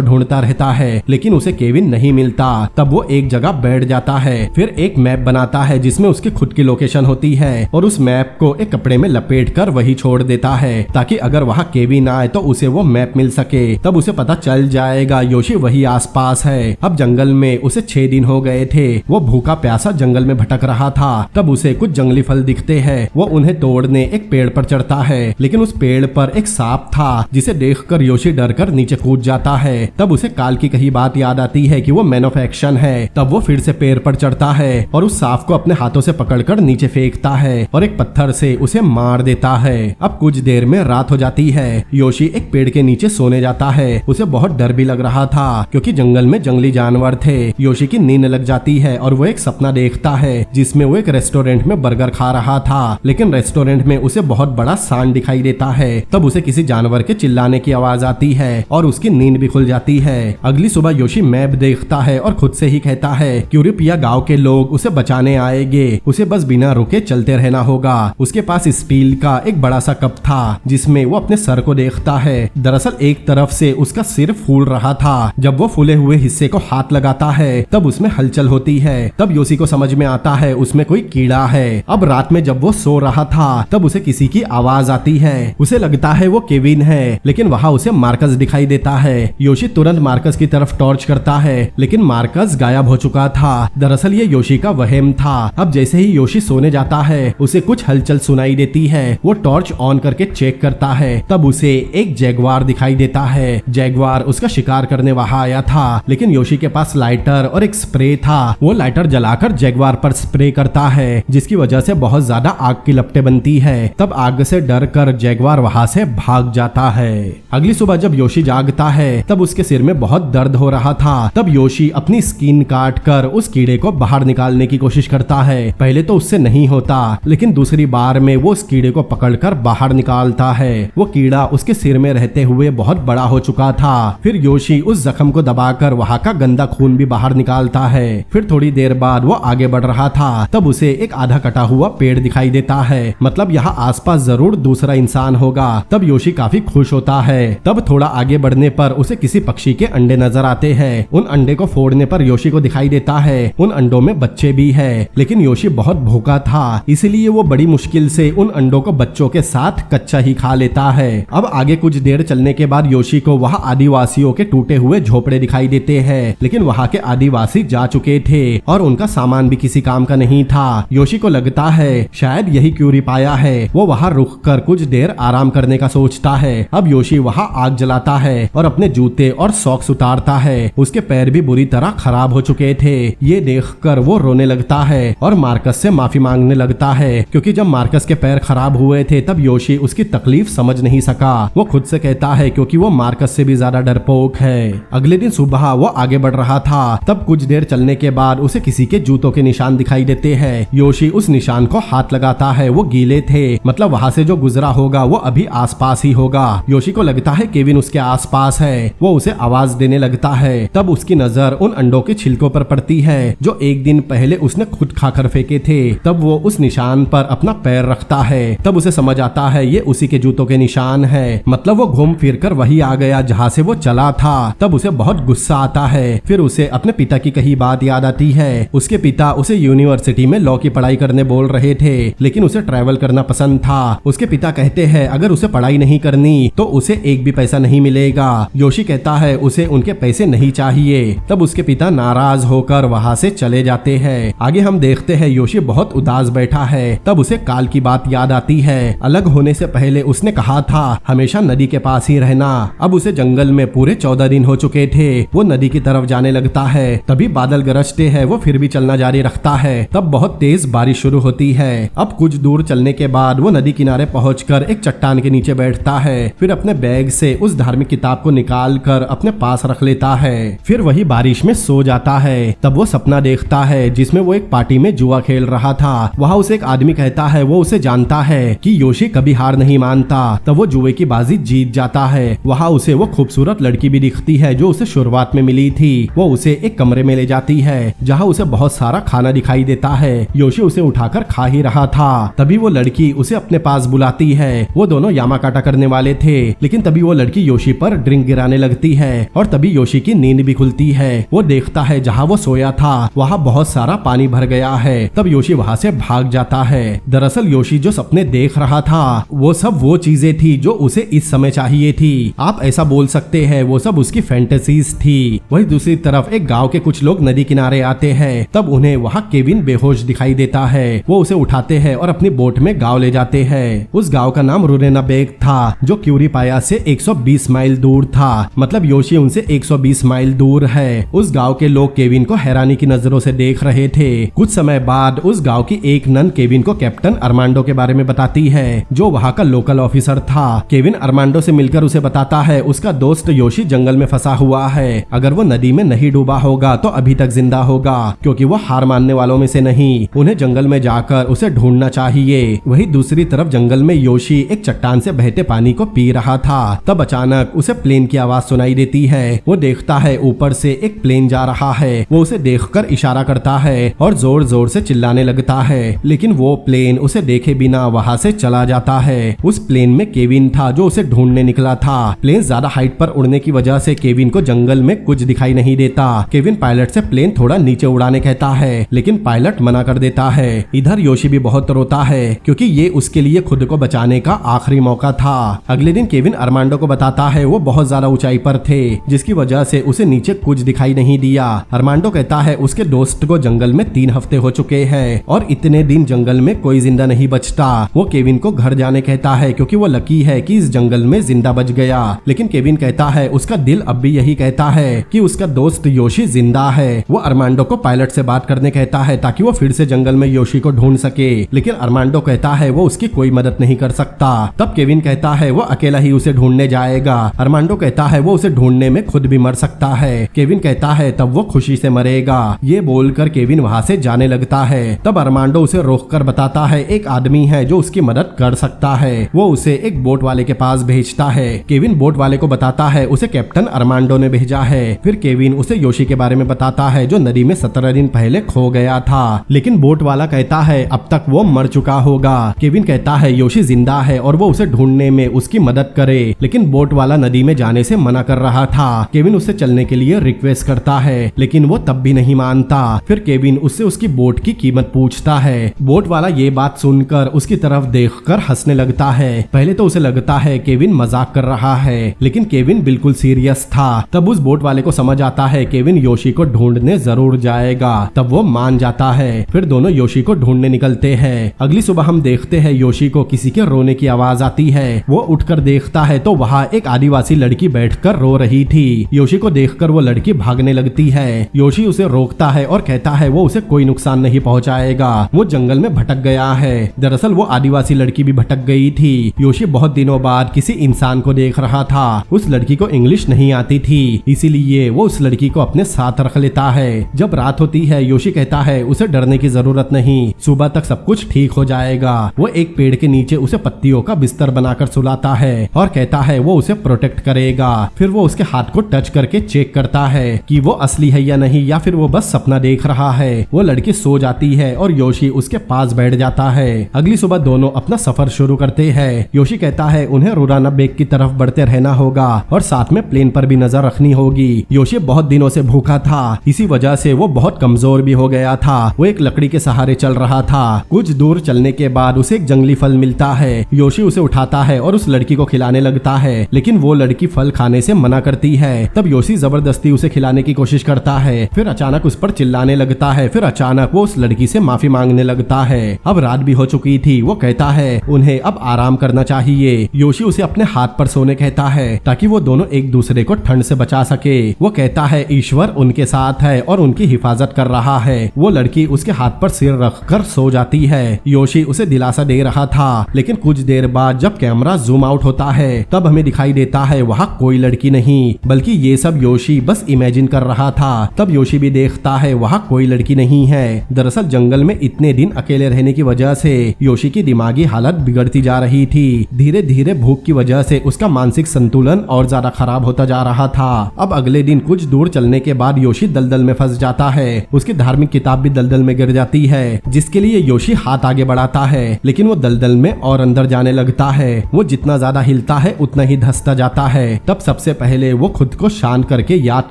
ढूंढता रहता है, लेकिन उसे केविन नहीं मिलता। तब वो एक जगह बैठ जाता है, फिर एक मैप बनाता है जिसमें उसकी खुद की लोकेशन होती है और उस मैप को एक कपड़े में लपेटकर वही छोड़ देता है ताकि अगर वहाँ केविन आए तो उसे वो मैप मिल सके। तब उसे पता चल जाएगा योशी वही आसपास है। अब जंगल में उसे 6 दिन हो गए थे। वो भूखा प्यासा जंगल में भटक रहा था। तब उसे कुछ जंगली फल दिखते हैं। वो उन्हें तोड़ने एक पेड़ पर चढ़ता है, लेकिन उस पेड़ पर एक सांप था जिसे देखकर योशी डरकर नीचे कूद जाता है। तब उसे काल की कही बात याद आती है कि वो मैन ऑफ एक्शन है। तब वो फिर से पेड़ पर चढ़ता है और उस सांप को अपने हाथों से पकड़कर नीचे फेंकता है और एक पत्थर से उसे मार देता है। अब कुछ देर में रात हो जाती है। योशी एक पेड़ के नीचे सोने जाता है। उसे बहुत डर भी लग रहा था क्योंकि जंगल में जंगली जानवर थे। योशी की नींद लग जाती है और वो एक सपना देखता है जिसमें वो एक रेस्टोरेंट में बर्गर खा रहा था, लेकिन रेस्टोरेंट में उसे बहुत बड़ा सांड दिखाई देता है। तब उसे किसी जानवर के चिल्लाने की आवाज आती है और उसकी नींद भी खुल जाती है। अगली सुबह योशी मैप देखता है और खुद से ही कहता है कि यूरोपिया गांव के लोग उसे बचाने आएंगे, उसे बस बिना रुके चलते रहना होगा। उसके पास स्टील का एक बड़ा सा कप था जिसमें वो अपने सर को देखता है। दरअसल एक तरफ से उसका सिर फूल रहा था। जब वो फूले हुए हिस्से को हाथ लगाता है तब उसमें हलचल होती है। तब योशी को समझ में आता है उसमें कोई कीड़ा है। अब रात में जब वो सो रहा था तब उसे किसी की आवाज आती है। उसे लगता है वो केविन है, लेकिन वहाँ उसे मार्कस दिखाई देता है। योशी तुरंत मार्कस की तरफ टॉर्च करता है, लेकिन मार्कस गायब हो चुका था। दरअसल ये योशी का वहम था। अब जैसे ही योशी सोने जाता है उसे कुछ हलचल सुनाई देती है। वो टॉर्च ऑन करके चेक करता है, तब उसे एक जैगवार दिखाई देता है। जैगवार उसका शिकार करने वहाँ आया था, लेकिन योशी के पास लाइटर और एक स्प्रे था। वो लाइटर जलाकर जैगवार पर स्प्रे करता है, जिसकी वजह से बहुत ज्यादा आग की लपटें बनती है। तब आग से डर कर जैगवार वहाँ से भाग जाता है। अगली सुबह जब योशी जागता है तब उसके सिर में बहुत दर्द हो रहा था। तब योशी अपनी स्किन काट कर उस कीड़े को बाहर निकालने की कोशिश करता है। पहले तो उससे नहीं होता, लेकिन दूसरी बार में वो उस कीड़े को पकड़कर बाहर निकालता है। वो कीड़ा उसके सिर में रहते हुए बहुत बड़ा हो चुका था। फिर योशी उस जख्म को दबाकर वहाँ का गंदा खून भी बाहर निकालता है। फिर थोड़ी देर बाद वो आगे बढ़ रहा था, तब उसे एक आधा कटा हुआ पेड़ दिखाई देता है। मतलब यहाँ आसपास जरूर दूसरा इंसान होगा। तब योशी काफी खुश होता है। तब थोड़ा आगे बढ़ने पर उसे किसी पक्षी के अंडे नजर आते हैं। उन अंडे को फोड़ने पर योशी को दिखाई देता है उन अंडों में बच्चे भी है, लेकिन योशी बहुत भूखा था, इसलिए वो बड़ी मुश्किल से उन अंडों को बच्चों के साथ कच्चा ही खा लेता है। अब आगे कुछ देर चलने के बाद योशी को वहाँ आदिवासियों के टूटे हुए झोपड़े दिखाई देते हैं, लेकिन वहाँ के आदिवासी जा चुके थे और उनका सामान भी किसी काम का नहीं था। योशी को लगता है शायद यही क्यूरी पाया है। वो वहाँ रुक कर कुछ देर आराम करने का सोचता है। अब योशी वहाँ आग जलाता है और अपने जूते और सॉक्स उतारता है। उसके पैर भी बुरी तरह खराब हो चुके थे। ये देखकर वो रोने लगता है और मार्कस से माफी मांगने लगता है, क्योंकि जब मार्कस के पैर खराब हुए थे तब योशी उसकी तकलीफ समझ नहीं सका। वो खुद से कहता है क्योंकि वो मार्कस से भी ज्यादा डरपोक है। अगले दिन सुबह वो आगे बढ़ रहा था। तब कुछ देर चलने के बाद उसे किसी के जूतों के निशान दिखाई देते हैं। योशी उस निशान को हाथ लगाता है। वो गीले थे, मतलब वहाँ से जो गुजरा होगा वो अभी आसपास ही होगा। योशी को लगता है केविन उसके आसपास है। वो उसे आवाज देने लगता है। तब उसकी नजर उन अंडों के छिलकों पर पड़ती है जो एक दिन पहले उसने खुद खाकर फेंके थे। तब वो उस निशान पर अपना पैर रखता है। तब उसे समझ आता है ये उसी के जूतों के निशान है। मतलब वो घूम फिर कर वही आ गया जहाँ से वो चला था। तब उसे बहुत गुस्सा आता है। फिर उसे अपने पिता की कही बात याद आती है। उसके पिता उसे यूनिवर्सिटी में लॉ की पढ़ाई करने बोल रहे थे, लेकिन उसे ट्रैवल करना पसंद था। उसके पिता कहते कहते हैं अगर उसे पढ़ाई नहीं करनी तो उसे एक भी पैसा नहीं मिलेगा। योशी कहता है उसे उनके पैसे नहीं चाहिए। तब उसके पिता नाराज होकर वहाँ से चले जाते हैं। आगे हम देखते हैं योशी बहुत उदास बैठा है। तब उसे काल की बात याद आती है। अलग होने से पहले उसने कहा था हमेशा नदी के पास ही रहना। अब उसे जंगल में पूरे 14 दिन हो चुके थे। वो नदी की तरफ जाने लगता है। तभी बादल गरजते हैं। वो फिर भी चलना जारी रखता है। तब बहुत तेज बारिश शुरू होती है। अब कुछ दूर चलने के बाद वो नदी किनारे पहुंचकर एक चट्टान के नीचे बैठता है। फिर अपने बैग से उस धार्मिक किताब को निकाल कर अपने पास रख लेता है। फिर वही बारिश में सो जाता है। तब वो सपना देखता है जिसमें वो एक पार्टी में जुआ खेल रहा था। वहाँ उसे एक आदमी कहता है वो उसे जानता है कि योशी कभी हार नहीं मानता। तब वो जुए की बाजी जीत जाता है। वहाँ उसे वो खूबसूरत लड़की भी दिखती है जो उसे शुरुआत में मिली थी। वो उसे एक कमरे में ले जाती है जहाँ उसे बहुत सारा खाना दिखाई देता है। योशी उसे उठाकर खा ही रहा था। तभी वो लड़की उसे अपने पास बुलाती है। वो दोनों यामाकाटा करने वाले थे, लेकिन तभी वो लड़की योशी पर ड्रिंक गिराने लगती है और तभी योशी की नींद भी खुलती है। वो देखता है जहाँ वो सोया था वहाँ बहुत सारा पानी भर गया है। तब योशी वहाँ से भाग जाता है। दरअसल योशी जो सपने देख रहा था वो सब वो चीजें थी जो उसे इस समय चाहिए थी। आप ऐसा बोल सकते हैं वो सब उसकी फैंटेसीज थी। वही दूसरी तरफ एक गांव के कुछ लोग नदी किनारे आते हैं। तब उन्हें वहाँ केविन बेहोश दिखाई देता है। वो उसे उठाते हैं और अपनी बोट में गांव ले जाते हैं। उस गांव का नाम रुरेना बेग था जो क्यूरीपाया से 120 माइल दूर था। मतलब योशी उनसे 120 माइल दूर है। उस गांव के लोग केविन को हैरानी की नजरों से देख रहे थे। कुछ समय बाद उस गांव की एक नन केविन को कैप्टन अरमांडो के बारे में बताती है जो वहाँ का लोकल ऑफिसर था। केविन अरमांडो से मिलकर उसे बताता है उसका दोस्त योशी जंगल में फंसा हुआ है। अगर वो नदी में नहीं डूबा होगा तो अभी तक जिंदा होगा, क्योंकि वो हार मानने वालों में से नहीं। उन्हें जंगल में जाकर उसे ढूंढना चाहिए। वही दूसरी तरफ जंगल में योशी एक चट्टान से बहते पानी को पी रहा था। तब अचानक उसे प्लेन की आवाज सुनाई देती है। वो देखता है ऊपर से एक प्लेन जा रहा है। वो उसे देखकर इशारा करता है और जोर जोर से चिल्लाने लगता है, लेकिन वो प्लेन उसे देखे बिना वहाँ से चला जाता है। उस प्लेन में केविन था जो उसे ढूंढने निकला था। प्लेन ज्यादा हाइट पर उड़ने की वजह से केविन को जंगल में कुछ दिखाई नहीं देता। केविन पायलट से प्लेन थोड़ा नीचे उड़ाने कहता है, लेकिन पायलट मना कर देता है। इधर योशी भी बहुत रोता है क्योंकि ये उसके लिए खुद को बचाने का आखिरी मौका था। अगले दिन केविन अरमांडो को बताता है वो बहुत ज्यादा ऊंचाई पर थे जिसकी वजह से उसे नीचे कुछ दिखाई नहीं दिया। अरमांडो कहता है उसके दोस्त को जंगल में 3 हफ्ते हो चुके हैं और इतने दिन जंगल में कोई जिंदा नहीं बचता। वो केविन को घर जाने कहता है क्योंकि वो लकी है कि इस जंगल में जिंदा बच गया। लेकिन केविन कहता है उसका दिल अब भी यही कहता है कि उसका दोस्त योशी जिंदा है। वो अरमांडो को पायलट से बात करने कहता है ताकि वो फिर से जंगल में योशी को ढूंढ सके, लेकिन अरमांडो कहता है वो उसकी कोई मदद नहीं कर सकता। तब केविन कहता है वो अकेला ही उसे ढूंढने जाएगा। अरमांडो कहता है वो उसे ढूंढने में खुद भी मर सकता है। केविन कहता है तब वो खुशी से मरेगा। ये बोलकर केविन वहाँ से जाने लगता है। तब अरमांडो उसे रोककर बताता है एक आदमी है जो उसकी मदद कर सकता है। वो उसे एक बोट वाले के पास भेजता है। केविन बोट वाले को बताता है उसे कैप्टन अरमांडो ने भेजा है। फिर केविन उसे योशी के बारे में बताता है जो नदी में 17 दिन पहले खो गया था, लेकिन बोट वाला कहता है अब तक वो मर चुका होगा। केविन कहता है योशी जिंदा है और वो उसे ढूंढने में उसकी मदद करे, लेकिन बोट वाला नदी में जाने से मना कर रहा था। केविन उससे चलने के लिए रिक्वेस्ट करता है, लेकिन वो तब भी नहीं मानता। फिर केविन उससे उसकी बोट की कीमत पूछता है। बोट वाला ये बात सुनकर उसकी तरफ देखकर हंसने लगता है। पहले तो उसे लगता है केविन मजाक कर रहा है, लेकिन केविन बिल्कुल सीरियस था। तब उस बोट वाले को समझ आता है केविन योशी को ढूंढने जरूर जाएगा। तब वो मान जाता है। फिर दोनों योशी को ढूंढने निकलते हैं। अगली सुबह हम देखते हैं योशी को किसी के रोने की आवाज आती है। वो उठकर देखता है तो वहाँ एक आदिवासी लड़की बैठकर रो रही थी। योशी को देखकर वो लड़की भागने लगती है। योशी उसे रोकता है और कहता है वो उसे कोई नुकसान नहीं पहुंचाएगा। वो जंगल में भटक गया है। दरअसल वो आदिवासी लड़की भी भटक गई थी। योशी बहुत दिनों बाद किसी इंसान को देख रहा था। उस लड़की को इंग्लिश नहीं आती थी, इसीलिए वो उस लड़की को अपने साथ रख लेता है। जब रात होती है योशी कहता है उसे डरने की जरूरत नहीं, सुबह तक सब कुछ ठीक हो जाएगा। वो एक पेड़ के नीचे उसे पत्तियों का बिस्तर बनाकर सुलाता है और कहता है वो उसे प्रोटेक्ट करेगा। फिर वो उसके हाथ को टच करके चेक करता है कि वो असली है या नहीं, या फिर वो बस सपना देख रहा है। वो लड़की सो जाती है और योशी उसके पास बैठ जाता है। अगली सुबह दोनों अपना सफर शुरू करते हैं। योशी कहता है उन्हें रुराना बेग की तरफ बढ़ते रहना होगा और साथ में प्लेन पर भी नजर रखनी होगी। योशी बहुत दिनों से भूखा था, इसी वजह से वो बहुत कमजोर भी हो गया था। वो एक लकड़ी के सहारे चल रहा था। कुछ दूर चलने के बाद उसे एक जंगली फल मिलता है योशी उसे उठाता है और उस लड़की को खिलाने लगता है, लेकिन वो लड़की फल खाने से मना करती है। तब योशी जबरदस्ती उसे खिलाने की कोशिश करता है, फिर अचानक उस पर चिल्लाने लगता है। फिर अचानक वो उस लड़की से माफी मांगने लगता है। अब रात भी हो चुकी थी। वो कहता है उन्हें अब आराम करना चाहिए। योशी उसे अपने हाथ पर सोने कहता है ताकि वो दोनों एक दूसरे को ठंड से बचा सके। वो कहता है ईश्वर उनके साथ है और उनकी हिफाजत कर रहा है। वो लड़की उसके हाथ पर सिर रखकर सो जाती है। योशी उसे दिलासा दे रहा था, लेकिन कुछ देर बाद जब कैमरा जूम आउट होता है तब हमें दिखाई देता है वहाँ कोई लड़की नहीं, बल्कि ये सब योशी बस इमेजिन कर रहा था। तब योशी भी देखता है वहाँ कोई लड़की नहीं है। दरअसल जंगल में इतने दिन अकेले रहने की वजह से योशी की दिमागी हालत बिगड़ती जा रही थी। धीरे धीरे भूख की वजह से उसका मानसिक संतुलन और ज्यादा खराब होता जा रहा था। अब अगले दिन कुछ दूर चलने के बाद योशी दलदल में फंस जाता है। उसकी धार्मिक किताब भी दलदल में गिर जाती है, जिसके लिए योशी हाथ आगे बढ़ाता है, लेकिन वो दलदल में और अंदर जाने लगता है। वो जितना ज्यादा हिलता है उतना ही धंसता जाता है। तब सबसे पहले वो खुद को शांत करके याद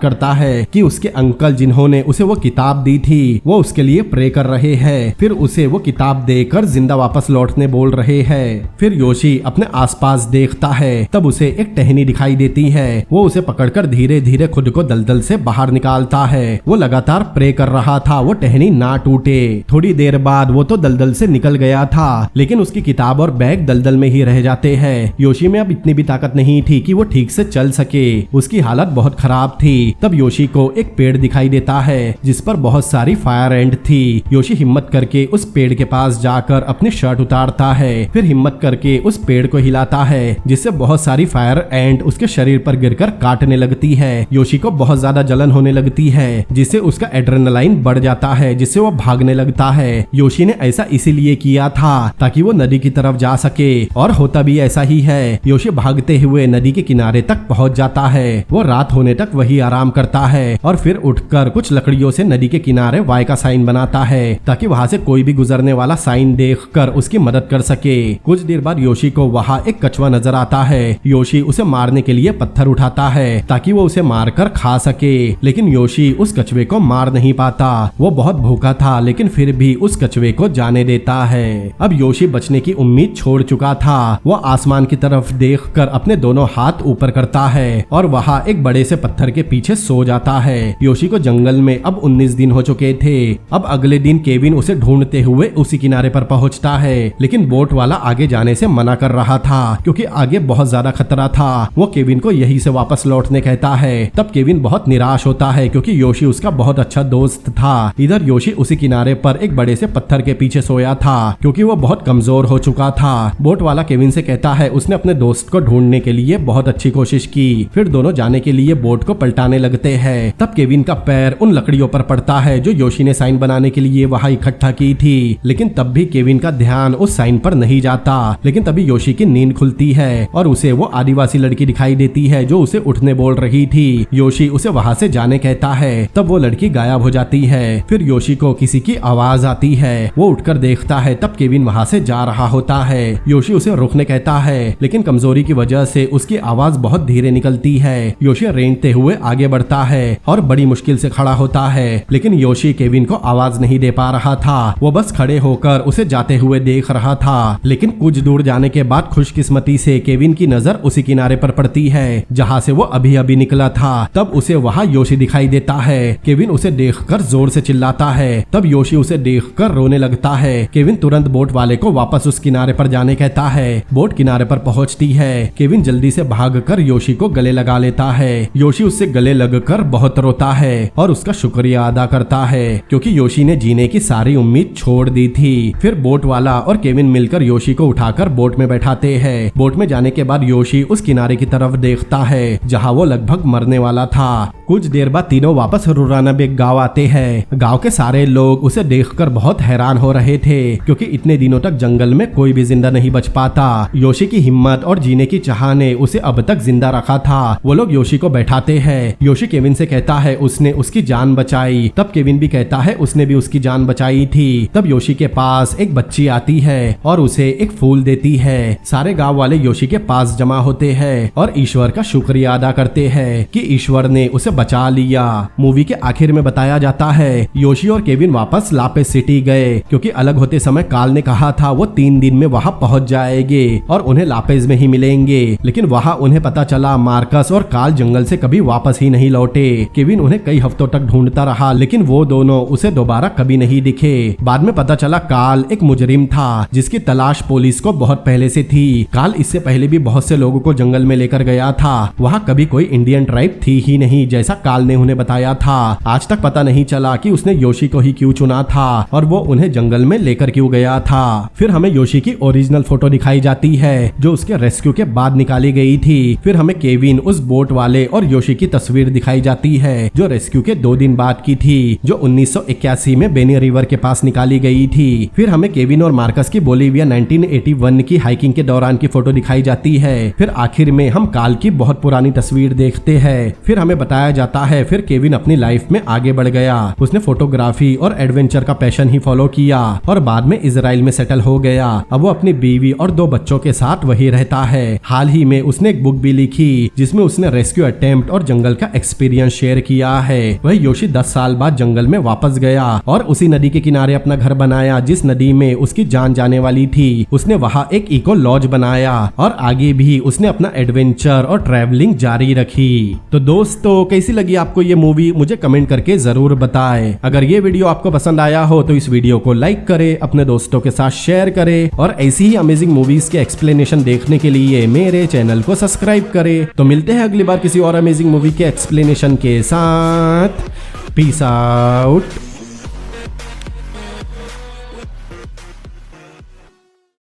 करता है कि उसके अंकल जिन्होंने उसे वो किताब दी थी वो उसके लिए प्रे कर रहे हैं। फिर उसे वो किताब देकर जिंदा वापस लौटने बोल रहे हैं। फिर योशी अपने आसपास देखता है, तब उसे एक टहनी दिखाई देती है। वो उसे पकड़कर धीरे धीरे खुद को दलदल से बाहर निकालता है। वो लगातार प्रे कर रहा था वो टहनी ना टूटे। थोड़ी देर बाद वो तो दलदल से निकल गया था, लेकिन उसकी किताब और बैग दलदल में ही रह जाते हैं। योशी में अब इतनी भी ताकत नहीं थी कि वो ठीक से चल सके। उसकी हालत बहुत खराब थी। तब योशी को एक पेड़ दिखाई देता है जिस पर बहुत सारी फायर एंट थी। योशी हिम्मत करके उस पेड़ के पास जाकर अपनी शर्ट उतारता है, फिर हिम्मत करके उस पेड़ को हिलाता है, जिससे बहुत सारी फायर एंट उसके शरीर पर गिरकर काटने लगती है। योशी को बहुत ज्यादा जलन होने लगती है, जिससे उसका एड्रेनालाइन बढ़ जाता है, जिससे वो भागने लगता है। योशी ने ऐसा इसीलिए किया था ताकि वो नदी की तरफ जा सके, और होता भी ऐसा ही है। योशी भागते हुए नदी के किनारे तक पहुंच जाता है। वो रात होने तक वही आराम करता है और फिर उठकर कुछ लकड़ियों से नदी के किनारे वाई का साइन बनाता है ताकि वहां से कोई भी गुजरने वाला साइन देखकर उसकी मदद कर सके। कुछ देर बाद योशी को वहां एक कछुआ नजर आता है। योशी उसे मारने के लिए पत्थर उठाता है ताकि वो उसे मारकर खा सके, लेकिन योशी उस कछुए को मार नहीं पाता। वो बहुत भूखा था, लेकिन फिर भी उस कछुए को जाने देता है। अब योशी बचने की उम्मीद छोड़ चुका था। वो आसमान की तरफ देखकर अपने दोनों हाथ ऊपर करता है और वहां एक बड़े से पत्थर के पीछे सो जाता है। योशी को जंगल में अब 19 दिन हो चुके थे। अब अगले दिन केविन उसे ढूंढते हुए उसी किनारे पर पहुंचता है, लेकिन बोट वाला आगे जाने से मना कर रहा था क्योंकि आगे बहुत ज्यादा खतरा था। वो केविन को यहीं से वापस लौटने कहता है। तब केविन बहुत निराश होता है क्योंकि योशी उसका बहुत अच्छा दोस्त था। इधर योशी उसी किनारे पर एक बड़े से पत्थर के पीछे सोया था क्योंकि वो बहुत कमजोर हो चुका था। बोट वाला केविन से कहता है उसने अपने दोस्त को ढूंढने के लिए बहुत अच्छी कोशिश की। फिर दोनों जाने के लिए बोट को पलटाने लगते हैं। तब केविन का पैर उन लकड़ियों पर पड़ता है जो योशी ने साइन बनाने के लिए वहां इकट्ठा की थी, लेकिन तब भी केविन का ध्यान उस साइन पर नहीं जाता। लेकिन तभी योशी की नींद खुलती है और उसे वो आदिवासी लड़की दिखाई देती है जो उसे उठने बोल रही थी। योशी उसे वहां से जाने कहता है। तब वो लड़की गायब हो जाती है। फिर योशी को किसी की आवाज आती है। वो उठकर देखता है, तब केविन वहां से जा रहा होता है। योशी उसे रुकने कहता है, लेकिन कमजोरी की वजह से उसकी आवाज बहुत धीरे निकलती है। योशी रेंगते हुए आगे बढ़ता है और बड़ी मुश्किल से खड़ा होता है, लेकिन योशी केविन को आवाज नहीं दे पा रहा था। वो बस खड़े होकर उसे जाते हुए देख रहा था। लेकिन कुछ दूर जाने के बाद खुशकिस्मती से केविन की नजर उसी किनारे पर पड़ती है जहाँ से वो अभी अभी निकला था। तब उसे वहाँ योशी दिखाई देता है। केविन उसे देखकर जोर से चिल्लाता है। तब योशी उसे देखकर रोने लगता है। केविन तुरंत बोट वाले को वापस उस किनारे पर जाने कहता है। बोट किनारे पर पहुंचती है। केविन जल्दी से भागकर योशी को गले लगा लेता है। योशी उससे गले लगकर बहुत रोता है और उसका शुक्रिया अदा करता है क्योंकि योशी ने जीने की सारी उम्मीद छोड़ दी थी। फिर बोट वाला और केविन मिलकर योशी को उठाकर बोट में बैठाते हैं। बोट में जाने के बाद योशी उस किनारे की तरफ देखता है जहाँ वो लगभग मरने वाला था। कुछ देर बाद तीनों वापस रुरानाबेक गांव आते हैं। गांव के सारे लोग उसे देखकर बहुत हैरान हो रहे थे क्योंकि इतने दिनों तक जंगल में कोई भी जिंदा नहीं बच पाता। योशी की हिम्मत और जीने की चाह ने उसे अब तक जिंदा रखा था। वो लोग योशी को बैठाते हैं। योशी केविन से कहता है उसने उसकी जान बचाई। तब केविन भी कहता है उसने भी उसकी जान बचाई थी। तब योशी के पास एक बच्ची आती है और उसे एक फूल देती है। सारे गांव वाले योशी के पास जमा होते हैं और ईश्वर का शुक्रिया अदा करते हैं कि ईश्वर ने उसे बचा लिया। मूवी के आखिर में बताया जाता है योशी और केविन वापस लापेस सिटी गए क्योंकि अलग होते समय काल ने कहा था वो 3 दिन में वहां पहुंच जाएंगे और उन्हें लापेज में ही मिलेंगे। लेकिन वहां उन्हें पता चला मार्कस और कार्ल जंगल से कभी वापस ही नहीं लौटे। केविन उन्हें कई हफ्तों तक ढूंढता रहा, लेकिन वो दोनों उसे दोबारा कभी नहीं दिखे। बाद में पता चला कार्ल एक मुजरिम था जिसकी तलाश पुलिस को बहुत पहले से थी। कार्ल इससे पहले भी बहुत से लोगों को जंगल में लेकर गया था। वहाँ कभी कोई इंडियन ट्राइब थी ही नहीं, जैसा कार्ल ने उन्हें बताया था। आज तक पता नहीं चला कि उसने योशी को ही क्यों चुना था और वो उन्हें जंगल में लेकर क्यों गया था। फिर हमें योशी की ओरिजिनल फोटो दिखाई जाती है जो उसके रेस्क्यू के बाद निकाली गई थी। फिर हमें केविन, उस बोट वाले और योशी की तस्वीर दिखाई जाती है जो रेस्क्यू के 2 दिन बाद की थी, जो 1981 में बेनी रिवर के पास निकाली गई थी। फिर हमें केविन और मार्कस की बोलीविया 1981 की हाइकिंग के दौरान की फोटो दिखाई जाती है। फिर आखिर में हम कार्ल की बहुत पुरानी तस्वीर देखते हैं। फिर हमें बताया जाता है फिर केविन अपनी लाइफ में आगे बढ़ गया। उसने फोटोग्राफी और एडवेंचर का पैशन ही फॉलो किया और बाद में इजराइल में सेटल हो गया। अब वो अपनी बीवी और 2 बच्चों के साथ वही रहता है। हाल ही में उसने एक बुक भी लिखी जिसमें उसने रेस्क्यू अटेम्प्ट और जंगल का एक्सपीरियंस शेयर किया है। वह योशी 10 साल बाद जंगल में वापस गया और उसी नदी के किनारे अपना घर बनाया जिस नदी में उसकी जान जाने वाली थी। उसने वहाँ एक इको लॉज बनाया और आगे भी उसने अपना एडवेंचर और ट्रैवलिंग जारी रखी। तो दोस्तों, कैसी लगी आपको ये मूवी मुझे कमेंट करके जरूर बताएं। अगर ये वीडियो आपको पसंद आया हो तो इस वीडियो को लाइक करें, अपने दोस्तों के साथ शेयर करें और ऐसी ही अमेजिंग मूवीज के एक्सप्लेनेशन देखने के लिए मेरे चैनल को सब्सक्राइब करें। तो मिलते हैं अगली बार किसी और अमेजिंग मूवी के एक्सप्लेनेशन के साथ। Peace out.